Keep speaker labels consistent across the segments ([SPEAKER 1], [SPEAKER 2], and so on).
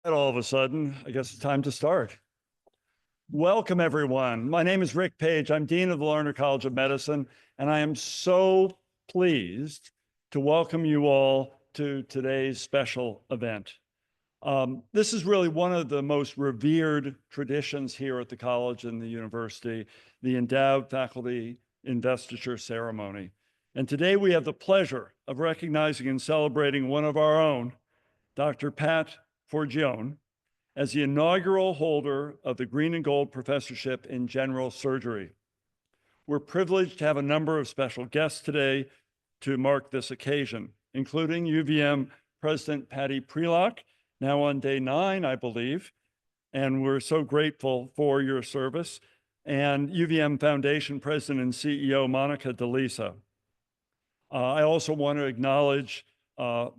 [SPEAKER 1] All of a sudden, I guess it's time to start. Welcome, everyone. My name is Rick Page. I'm Dean of the Larner College of Medicine, and I am so pleased to welcome you all to today's special event. This is really one of the most revered traditions here at the college and the university, the Endowed Faculty Investiture Ceremony. And today we have the pleasure of recognizing and celebrating one of our own, Dr. Pat Forgione, as the inaugural holder of the Green and Gold Professorship in General Surgery. We're privileged to have a number of special guests today to mark this occasion, including UVM President Patty Prelock, now on day 9, I believe, and we're so grateful for your service, and UVM Foundation President and CEO Monica DeLisa. I also want to acknowledge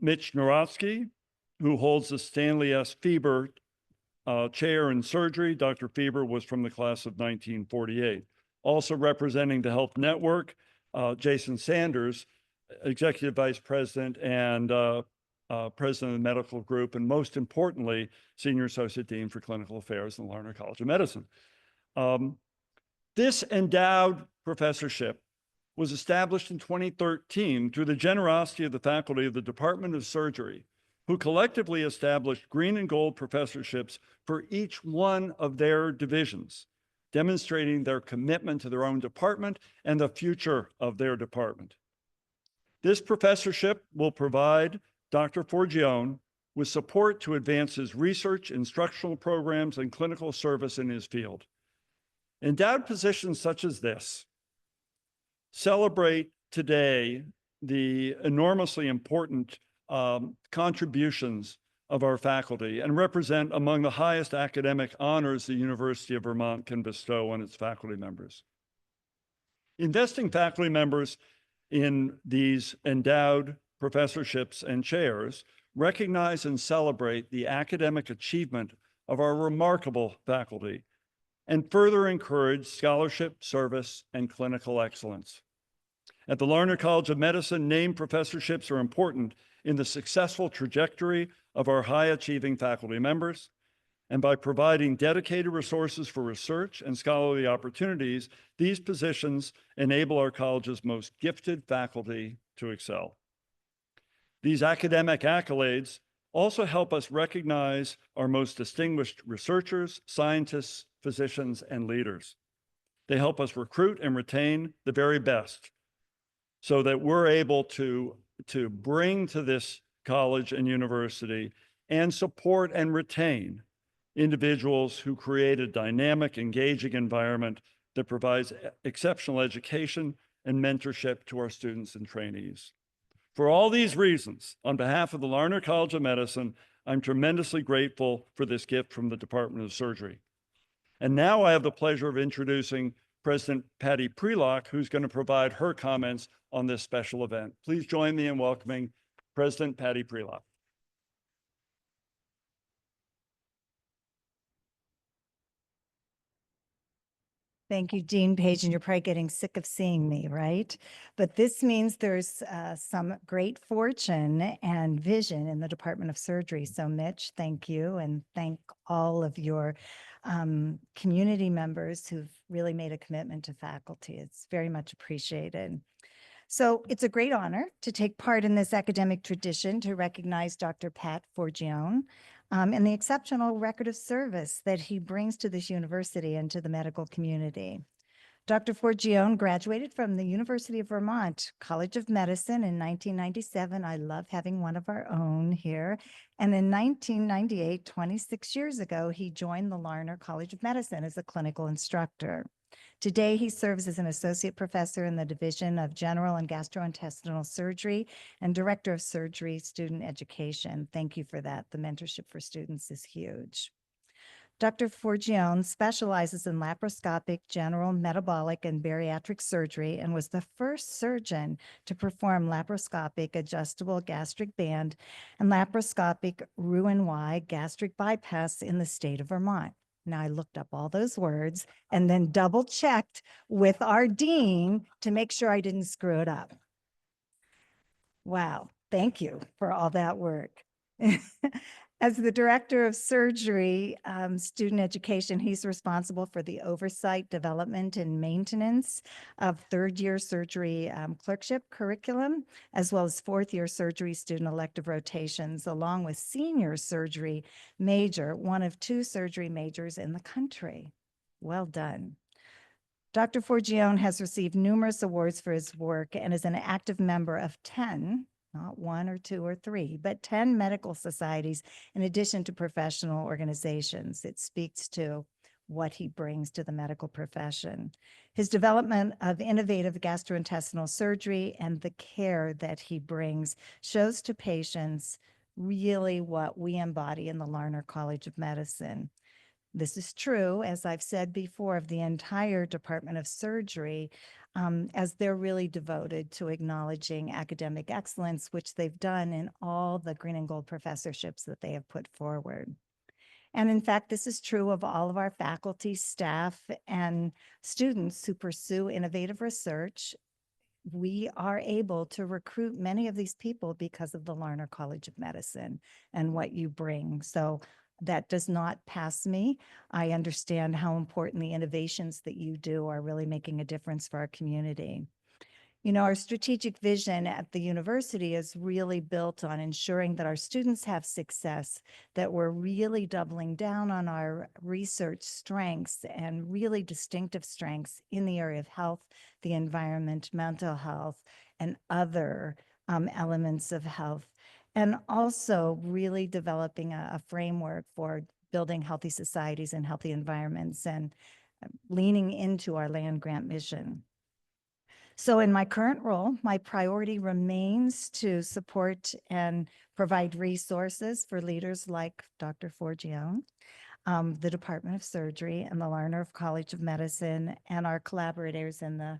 [SPEAKER 1] Mitch Narotsky, who holds the Stanley S. Fieber Chair in Surgery. Dr. Fieber was from the class of 1948. Also representing the Health Network, Jason Sanders, Executive Vice President and President of the Medical Group, and most importantly, Senior Associate Dean for Clinical Affairs in the Larner College of Medicine. This endowed professorship was established in 2013 through the generosity of the faculty of the Department of Surgery, who collectively established green and gold professorships for each one of their divisions, demonstrating their commitment to their own department and the future of their department. This professorship will provide Dr. Forgione with support to advance his research, instructional programs, and clinical service in his field. Endowed positions such as this celebrate today the enormously important contributions of our faculty and represent among the highest academic honors the University of Vermont can bestow on its faculty members. Investing faculty members in these endowed professorships and chairs recognize and celebrate the academic achievement of our remarkable faculty and further encourage scholarship, service, and clinical excellence. At the Larner College of Medicine, named professorships are important in the successful trajectory of our high-achieving faculty members, and by providing dedicated resources for research and scholarly opportunities, these positions enable our college's most gifted faculty to excel. These academic accolades also help us recognize our most distinguished researchers, scientists, physicians, and leaders. They help us recruit and retain the very best so that we're able to bring to this college and university and support and retain individuals who create a dynamic, engaging environment that provides exceptional education and mentorship to our students and trainees. For all these reasons, on behalf of the Larner College of Medicine, I'm tremendously grateful for this gift from the Department of Surgery. And now I have the pleasure of introducing President Patty Prelock, who's going to provide her comments on this special event. Please join me in welcoming President Patty Prelock.
[SPEAKER 2] Thank you, Dean Page, and you're probably getting sick of seeing me, right? But this means there's some great fortune and vision in the Department of Surgery. So Mitch, thank you, and thank all of your community members who've really made a commitment to faculty. It's very much appreciated. So it's a great honor to take part in this academic tradition to recognize Dr. Pat Forgione and the exceptional record of service that he brings to this university and to the medical community. Dr. Forgione graduated from the University of Vermont College of Medicine in 1997. I love having one of our own here. And in 1998, 26 years ago, he joined the Larner College of Medicine as a clinical instructor. Today, he serves as an associate professor in the Division of General and Gastrointestinal Surgery and Director of Surgery Student Education. Thank you for that. The mentorship for students is huge. Dr. Forgione specializes in laparoscopic, general, metabolic, and bariatric surgery and was the first surgeon to perform laparoscopic adjustable gastric band and laparoscopic Roux-en-Y gastric bypass in the state of Vermont. Now, I looked up all those words and then double checked with our dean to make sure I didn't screw it up. Wow. Thank you for all that work. As the director of surgery, student education, he's responsible for the oversight, development, and maintenance of third-year surgery clerkship curriculum, as well as fourth-year surgery student elective rotations, along with senior surgery major, one of 2 surgery majors in the country. Well done. Dr. Forgione has received numerous awards for his work and is an active member of 10, not 1 or 2 or 3, but 10 medical societies in addition to professional organizations. It speaks to what he brings to the medical profession. His development of innovative gastrointestinal surgery and the care that he brings shows to patients really what we embody in the Larner College of Medicine. This is true, as I've said before, of the entire Department of Surgery, as they're really devoted to acknowledging academic excellence, which they've done in all the green and gold professorships that they have put forward. And in fact, this is true of all of our faculty, staff, and students who pursue innovative research. We are able to recruit many of these people because of the Larner College of Medicine and what you bring. So that does not pass me. I understand how important the innovations that you do are really making a difference for our community. You know, our strategic vision at the university is really built on ensuring that our students have success, that we're really doubling down on our research strengths and really distinctive strengths in the area of health, the environment, mental health, and other elements of health. And also really developing a framework for building healthy societies and healthy environments and leaning into our land grant mission. So in my current role, my priority remains to support and provide resources for leaders like Dr. Forgione, the Department of Surgery and the Larner College of Medicine, and our collaborators in the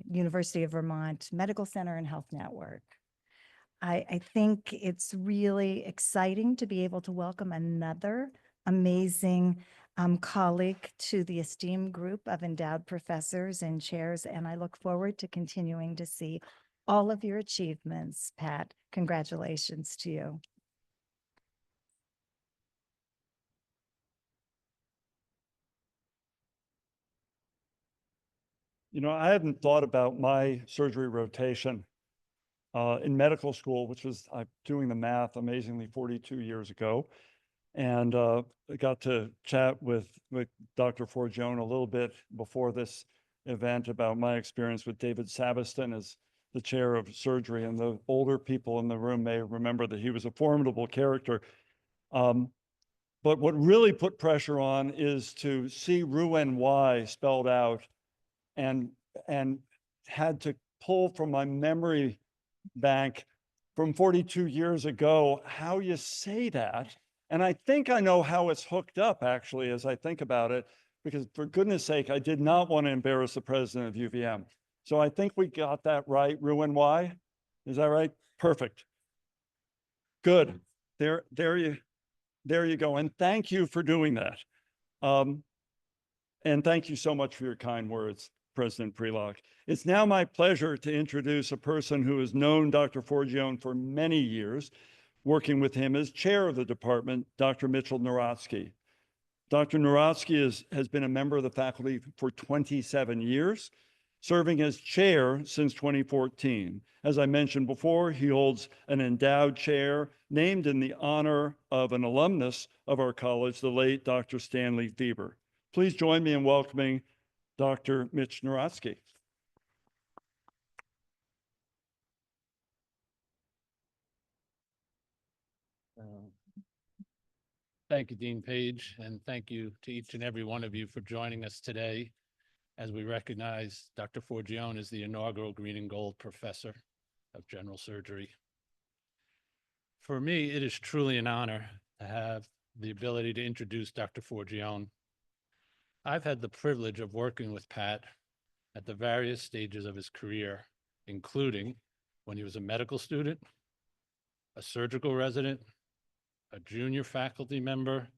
[SPEAKER 2] University of Vermont Medical Center and Health Network. I think it's really exciting to be able to welcome another amazing colleague to the esteemed group of endowed professors and chairs, and I look forward to continuing to see all of your achievements, Pat. Congratulations to you.
[SPEAKER 1] You know, I hadn't thought about my surgery rotation in medical school, which was, I'm doing the math, amazingly 42 years ago. And I got to chat with Dr. Forgione a little bit before this event about my experience with David Sabiston as the chair of surgery. And the older people in the room may remember that he was a formidable character. But what really put pressure on is to see Roux-en-Y spelled out and had to pull from my memory bank from 42 years ago how you say that. And I think I know how it's hooked up, actually, as I think about it, because for goodness sake, I did not want to embarrass the president of UVM. So I think we got that right, Roux-en-Y. Is that right? Perfect. Good. There you go. And thank you for doing that. And thank you so much for your kind words, President Prelock. It's now my pleasure to introduce a person who has known Dr. Forgione for many years, working with him as chair of the department, Dr. Mitchell Narotsky. Dr. Narotsky has been a member of the faculty for 27 years, serving as chair since 2014. As I mentioned before, he holds an endowed chair named in the honor of an alumnus of our college, the late Dr. Stanley Fieber. Please join me in welcoming Dr. Mitch Narotsky.
[SPEAKER 3] Thank you, Dean Page, and thank you to each and every one of you for joining us today as we recognize Dr. Forgione as the inaugural Green and Gold Professor of General Surgery. For me, it is truly an honor to have the ability to introduce Dr. Forgione. I've had the privilege of working with Pat at the various stages of his career, including when he was a medical student, a surgical resident, a junior faculty member,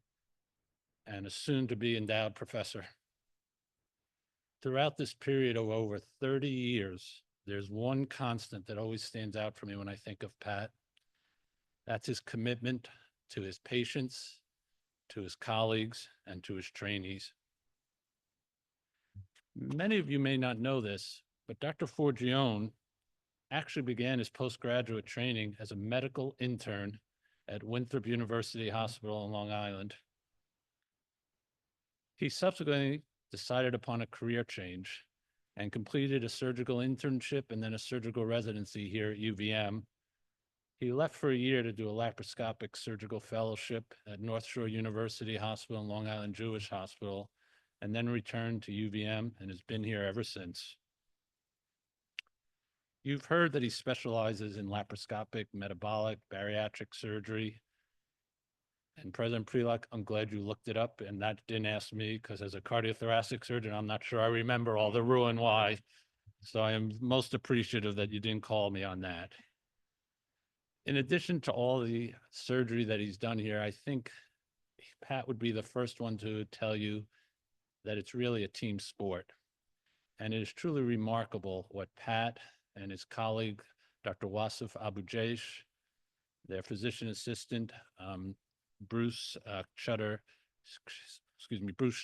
[SPEAKER 3] and a soon-to-be endowed professor. Throughout this period of over 30 years, there's one constant that always stands out for me when I think of Pat. That's his commitment to his patients, to his colleagues, and to his trainees. Many of you may not know this, but Dr. Forgione actually began his postgraduate training as a medical intern at Winthrop University Hospital on Long Island. He subsequently decided upon a career change and completed a surgical internship and then a surgical residency here at UVM. He left for a year to do a laparoscopic surgical fellowship at North Shore University Hospital and Long Island Jewish Hospital, and then returned to UVM and has been here ever since. You've heard that he specializes in laparoscopic, metabolic, bariatric surgery. And President Prelock, I'm glad you looked it up and that didn't ask me, because as a cardiothoracic surgeon, I'm not sure I remember all the Roux-en-Y. So I am most appreciative that you didn't call me on that. In addition to all the surgery that he's done here, I think Pat would be the first one to tell you that it's really a team sport. And it is truly remarkable what Pat and his colleague, Dr. Wasif Abu-Jaish, their physician assistant, Bruce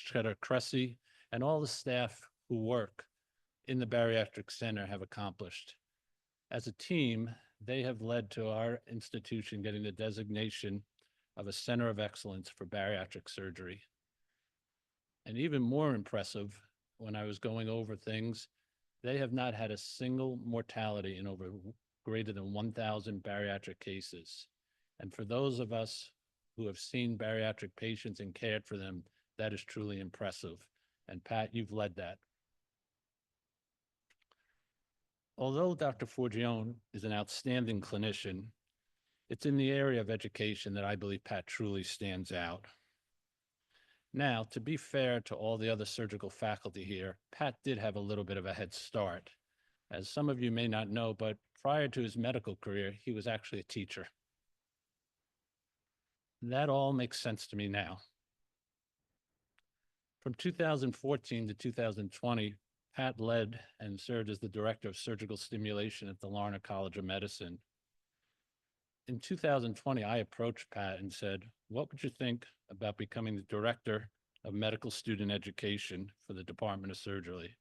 [SPEAKER 3] Cheddar-Cressy, and all the staff who work in the bariatric center have accomplished. As a team, they have led to our institution getting the designation of a center of excellence for bariatric surgery. And even more impressive, when I was going over things, they have not had a single mortality in over greater than 1,000 bariatric cases. And for those of us who have seen bariatric patients and cared for them, that is truly impressive. And Pat, you've led that. Although Dr. Forgione is an outstanding clinician, it's in the area of education that I believe Pat truly stands out. Now, to be fair to all the other surgical faculty here, Pat did have a little bit of a head start. As some of you may not know, but prior to his medical career, he was actually a teacher. That all makes sense to me now. From 2014 to 2020, Pat led and served as the director of surgical stimulation at the Larner College of Medicine. In 2020, I approached Pat and said, what would you think about becoming the director of medical student education for the Department of Surgery?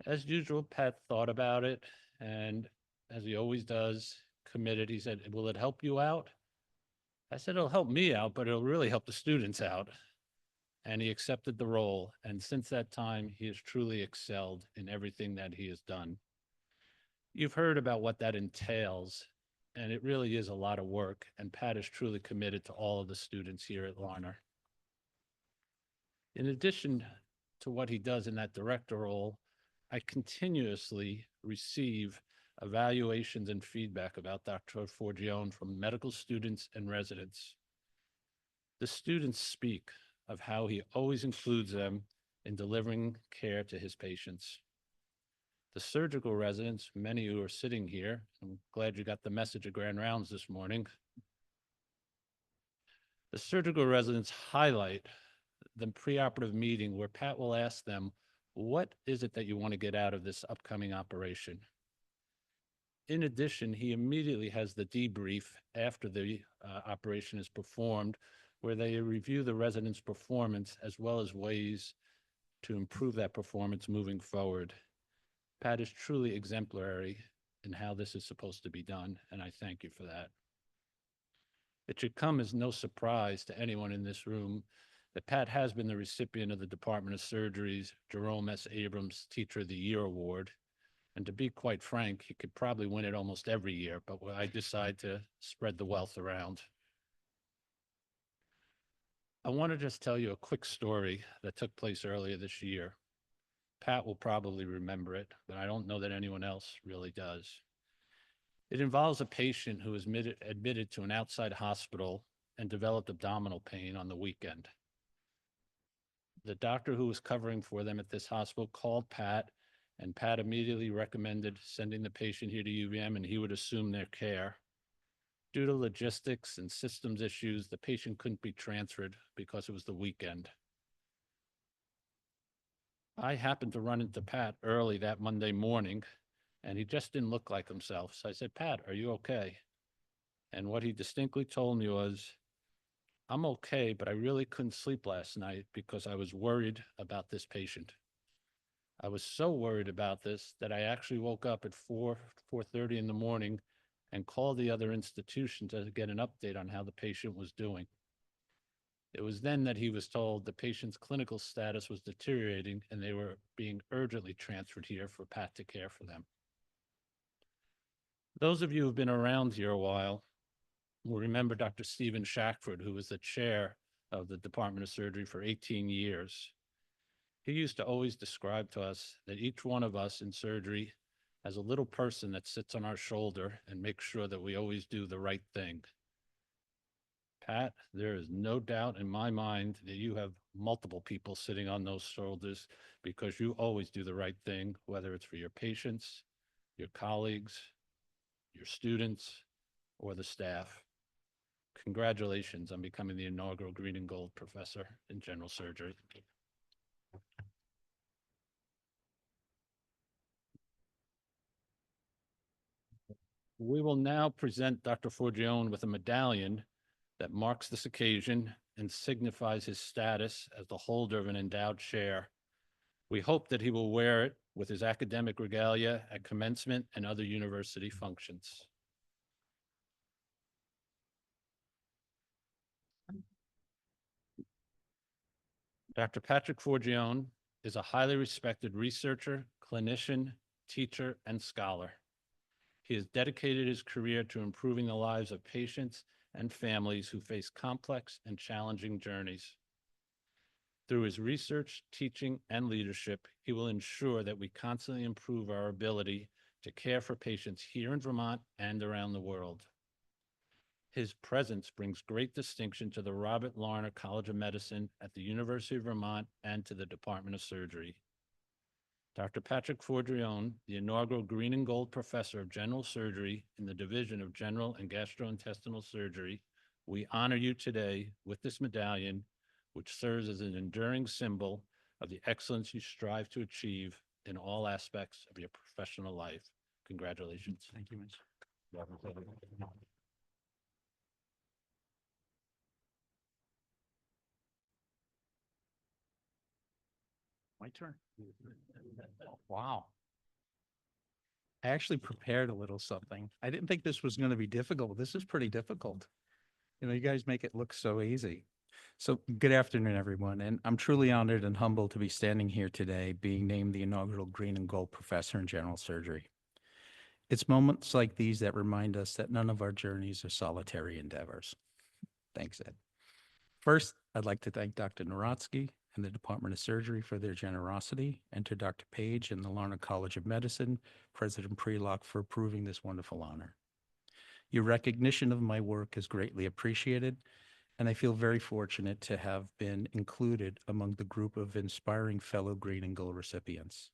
[SPEAKER 3] As usual, Pat thought about it, and as he always does, committed. He said, will it help you out? I said, it'll help me out, but it'll really help the students out. And he accepted the role. And since that time, he has truly excelled in everything that he has done. You've heard about what that entails, and it really is a lot of work. And Pat is truly committed to all of the students here at Larner. In addition to what he does in that director role, I continuously receive evaluations and feedback about Dr. Forgione from medical students and residents. The students speak of how he always includes them in delivering care to his patients. The surgical residents, many who are sitting here, I'm glad you got the message at Grand Rounds this morning. The surgical residents highlight the preoperative meeting where Pat will ask them, what is it that you want to get out of this upcoming operation? In addition, he immediately has the debrief after the operation is performed, where they review the resident's performance as well as ways to improve that performance moving forward. Pat is truly exemplary in how this is supposed to be done, and I thank you for that. It should come as no surprise to anyone in this room that Pat has been the recipient of the Department of Surgery's Jerome S. Abrams Teacher of the Year Award. And to be quite frank, he could probably win it almost every year, but I decide to spread the wealth around. I want to just tell you a quick story that took place earlier this year. Pat will probably remember it, but I don't know that anyone else really does. It involves a patient who was admitted to an outside hospital and developed abdominal pain on the weekend. The doctor who was covering for them at this hospital called Pat, and Pat immediately recommended sending the patient here to UVM and he would assume their care. Due to logistics and systems issues, the patient couldn't be transferred because it was the weekend. I happened to run into Pat early that Monday morning, and he just didn't look like himself. So I said, Pat, are you okay? And what he distinctly told me was, I'm okay, but I really couldn't sleep last night because I was worried about this patient. I was so worried about this that I actually woke up at 4:30 in the morning and called the other institution to get an update on how the patient was doing. It was then that he was told the patient's clinical status was deteriorating and they were being urgently transferred here for Pat to care for them. Those of you who've been around here a while will remember Dr. Stephen Shackford, who was the chair of the Department of Surgery for 18 years. He used to always describe to us that each one of us in surgery has a little person that sits on our shoulder and makes sure that we always do the right thing. Pat, there is no doubt in my mind that you have multiple people sitting on those shoulders because you always do the right thing, whether it's for your patients, your colleagues, your students, or the staff. Congratulations on becoming the inaugural Green and Gold Professor in General Surgery. We will now present Dr. Forgione with a medallion that marks this occasion and signifies his status as the holder of an endowed chair. We hope that he will wear it with his academic regalia at commencement and other university functions. Dr. Patrick Forgione is a highly respected researcher, clinician, teacher, and scholar. He has dedicated his career to improving the lives of patients and families who face complex and challenging journeys. Through his research, teaching, and leadership, he will ensure that we constantly improve our ability to care for patients here in Vermont and around the world. His presence brings great distinction to the Robert Larner College of Medicine at the University of Vermont and to the Department of Surgery. Dr. Patrick Forgione, the inaugural Green and Gold Professor of General Surgery in the Division of General and Gastrointestinal Surgery, we honor you today with this medallion, which serves as an enduring symbol of the excellence you strive to achieve in all aspects of your professional life. Congratulations.
[SPEAKER 4] Thank you, Mitch. My turn. Wow. I actually prepared a little something. I didn't think this was going to be difficult. This is pretty difficult. You know, you guys make it look so easy. So good afternoon, everyone. And I'm truly honored and humbled to be standing here today, being named the inaugural Green and Gold Professor in General Surgery. It's moments like these that remind us that none of our journeys are solitary endeavors. Thanks, Ed. First, I'd like to thank Dr. Narotsky and the Department of Surgery for their generosity, and to Dr. Page and the Larner College of Medicine, President Prelock, for approving this wonderful honor. Your recognition of my work is greatly appreciated, and I feel very fortunate to have been included among the group of inspiring fellow Green and Gold recipients.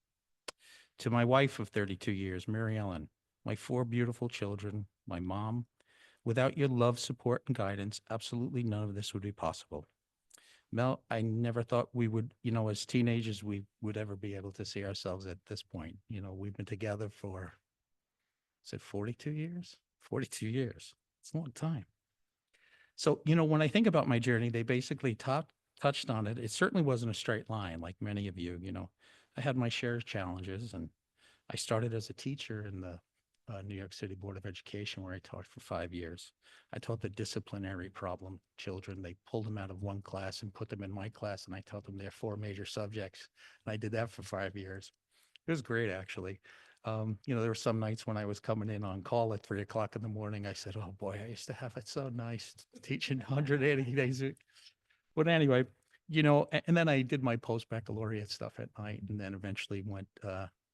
[SPEAKER 4] To my wife of 32 years, Mary Ellen, my 4 beautiful children, my mom, without your love, support, and guidance, absolutely none of this would be possible. Mel, I never thought we would, as teenagers, we would ever be able to see ourselves at this point. We've been together for, is it 42 years? 42 years. It's a long time. So, when I think about my journey, they basically touched on it. It certainly wasn't a straight line like many of you. I had my share of challenges, and I started as a teacher in the New York City Board of Education, where I taught for 5 years. I taught the disciplinary problem children. They pulled them out of one class and put them in my class, and I taught them their 4 major subjects. And I did that for 5 years. It was great, actually. There were some nights when I was coming in on call at 3 o'clock in the morning. I said, oh boy, I used to have it so nice teaching 180 days a week. But anyway, and then I did my post-baccalaureate stuff at night, and then eventually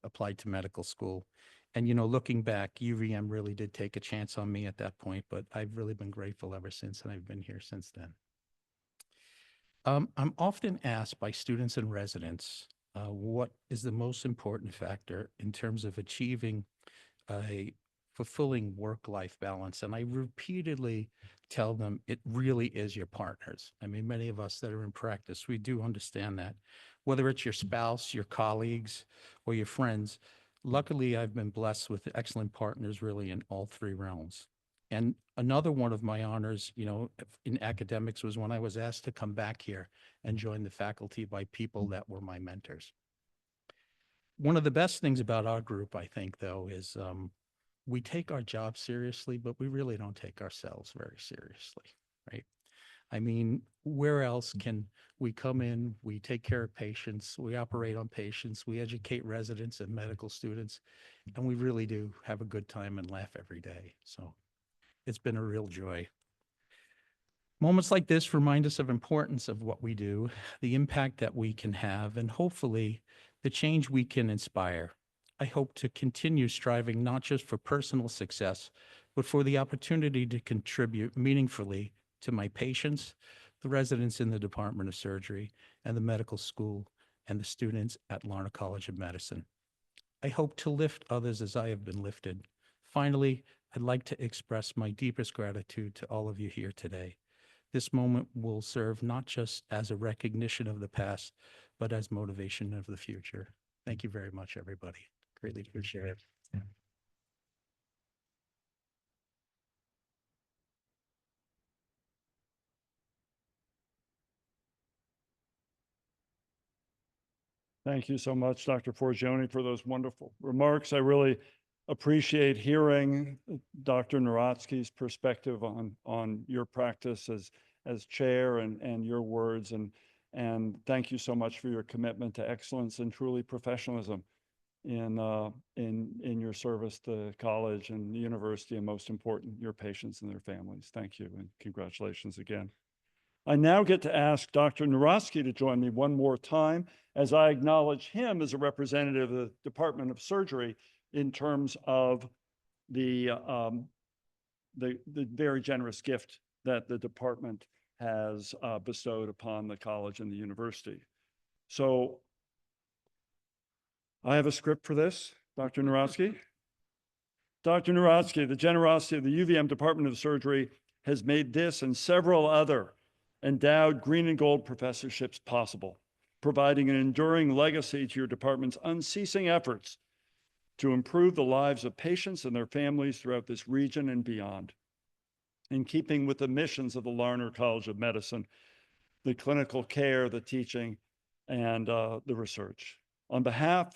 [SPEAKER 4] applied to medical school. And, looking back, UVM really did take a chance on me at that point, but I've really been grateful ever since, and I've been here since then. I'm often asked by students and residents, what is the most important factor in terms of achieving a fulfilling work-life balance? And I repeatedly tell them it really is your partners. I mean, many of us that are in practice, we do understand that. Whether it's your spouse, your colleagues, or your friends, luckily I've been blessed with excellent partners really in all 3 realms. And another one of my honors, in academics was when I was asked to come back here and join the faculty by people that were my mentors. One of the best things about our group, I think, though, is we take our job seriously, but we really don't take ourselves very seriously, right? I mean, where else can we come in, we take care of patients, we operate on patients, we educate residents and medical students, and we really do have a good time and laugh every day. So it's been a real joy. Moments like this remind us of importance of what we do, the impact that we can have, and hopefully the change we can inspire. I hope to continue striving not just for personal success, but for the opportunity to contribute meaningfully to my patients, the residents in the Department of Surgery, and the medical school, and the students at Larner College of Medicine. I hope to lift others as I have been lifted. Finally, I'd like to express my deepest gratitude to all of you here today. This moment will serve not just as a recognition of the past, but as motivation of the future. Thank you very much, everybody. Greatly appreciate it.
[SPEAKER 1] Thank you so much, Dr. Forgione, for those wonderful remarks. I really appreciate hearing Dr. Narotsky's perspective on your practice as chair and your words. And thank you so much for your commitment to excellence and truly professionalism in your service to college and the university, and most important, your patients and their families. Thank you, and congratulations again. I now get to ask Dr. Narotsky to join me one more time as I acknowledge him as a representative of the Department of Surgery in terms of the very generous gift that the department has bestowed upon the college and the university. So I have a script for this, Dr. Narotsky. Dr. Narotsky, the generosity of the UVM Department of Surgery has made this and several other endowed green and gold professorships possible, providing an enduring legacy to your department's unceasing efforts to improve the lives of patients and their families throughout this region and beyond. In keeping with the missions of the Larner College of Medicine, the clinical care, the teaching, and the research. On behalf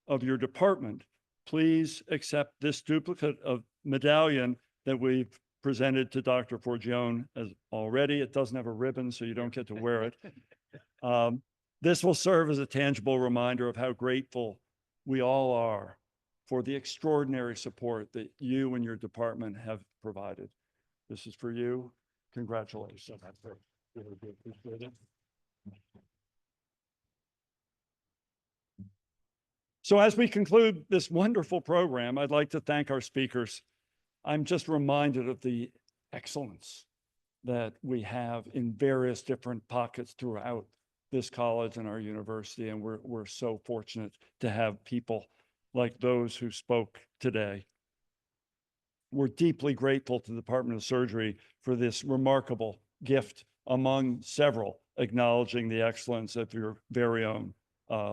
[SPEAKER 1] of your department, please accept this duplicate of medallion that we've presented to Dr. Forgione as already. It doesn't have a ribbon, so you don't get to wear it. This will serve as a tangible reminder of how grateful we all are for the extraordinary support that you and your department have provided. This is for you. Congratulations. So as we conclude this wonderful program, I'd like to thank our speakers. I'm just reminded of the excellence that we have in various different pockets throughout this college and our university. And we're so fortunate to have people like those who spoke today. We're deeply grateful to the Department of Surgery for this remarkable gift among several, acknowledging the excellence of your very own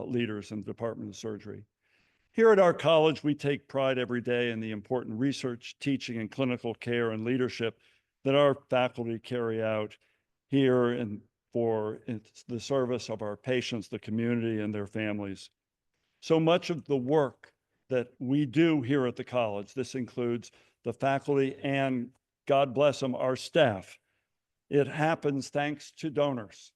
[SPEAKER 1] leaders in the Department of Surgery. Here at our college, we take pride every day in the important research, teaching, and clinical care and leadership that our faculty carry out here and for the service of our patients, the community, and their families. So much of the work that we do here at the college, this includes the faculty and, God bless them, our staff. It happens thanks to donors.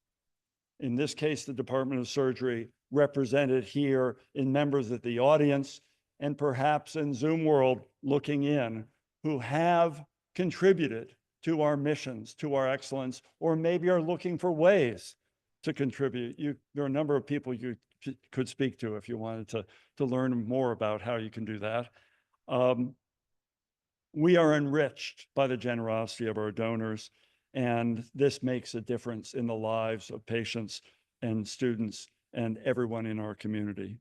[SPEAKER 1] In this case, the Department of Surgery, represented here in members of the audience and perhaps in Zoom world looking in, who have contributed to our missions, to our excellence, or maybe are looking for ways to contribute. There are a number of people you could speak to if you wanted to learn more about how you can do that. We are enriched by the generosity of our donors, and this makes a difference in the lives of patients and students and everyone in our community.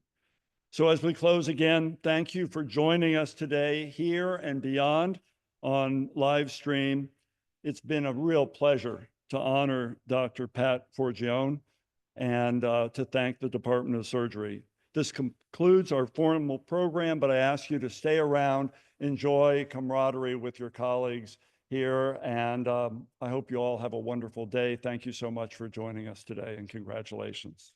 [SPEAKER 1] So as we close again, thank you for joining us today here and beyond on live stream. It's been a real pleasure to honor Dr. Pat Forgione and to thank the Department of Surgery. This concludes our formal program, but I ask you to stay around, enjoy camaraderie with your colleagues, here. And I hope you all have a wonderful day. Thank you so much for joining us today, and congratulations.